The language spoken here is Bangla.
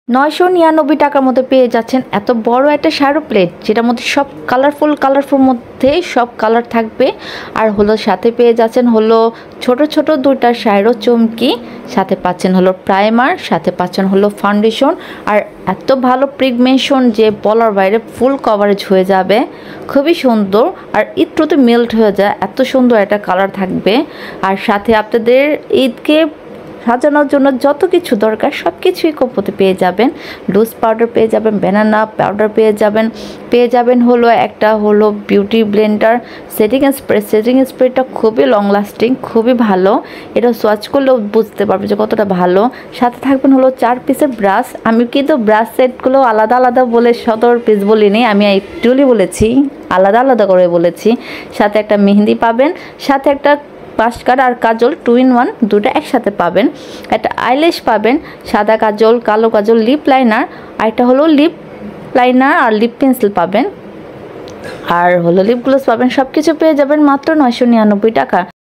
999 টাকার মধ্যে পেয়ে যাচ্ছেন এত বড় একটা শ্যাডো প্লেট, যেটার মধ্যে সব কালারফুল মধ্যে সব কালার থাকবে। আর হলো সাথে পেয়ে যাচ্ছেন হলো ছোট ছোট দুইটা শ্যাডো চুমকি, সাথে পাচ্ছেন হলো প্রাইমার, সাথে পাচ্ছেন হলো ফাউন্ডেশন। আর এত ভালো পিগমেন্টেশন যে বলার বাইরে, ফুল কভারেজ হয়ে যাবে, খুবই সুন্দর। আর একটুতে মেল্ট হয়ে যায়, এত সুন্দর একটা কালার থাকবে। আর সাথে আপনাদের ঈদকে সাজানোর জন্য যত কিছু দরকার সব কিছুই কম্বোতে পেয়ে যাবেন। লুজ পাউডার পেয়ে যাবেন, ব্যানানা পাউডার পেয়ে যাবেন হলো একটা হলো বিউটি ব্লেন্ডার, সেটিং স্প্রেটা খুবই লং লাস্টিং, খুবই ভালো। এটা সোয়াচ করলেও বুঝতে পারবে যে কতটা ভালো। সাথে থাকবেন হলো 4 পিসের ব্রাশ। আমি কিন্তু ব্রাশ সেটগুলো আলাদা আলাদা বলে 17 পিস বলিনি, আমি একটুলি বলেছি, আলাদা আলাদা করে বলেছি। সাথে একটা মেহেন্দি পাবেন, সাথে একটা মাস্কারা আর কাজল 2 in 1 দুটো একসাথে পাবেন। একটা আইল্যাশ পাবেন, সাদা কাজল, কালো কাজল, লিপ লাইনার, আর এটা হলো লিপ লাইনার আর লিপ পেন্সিল পাবেন, আর হলো লিপ গ্লস পাবেন। সব কিছু পেয়ে যাবেন মাত্র 999 টাকা।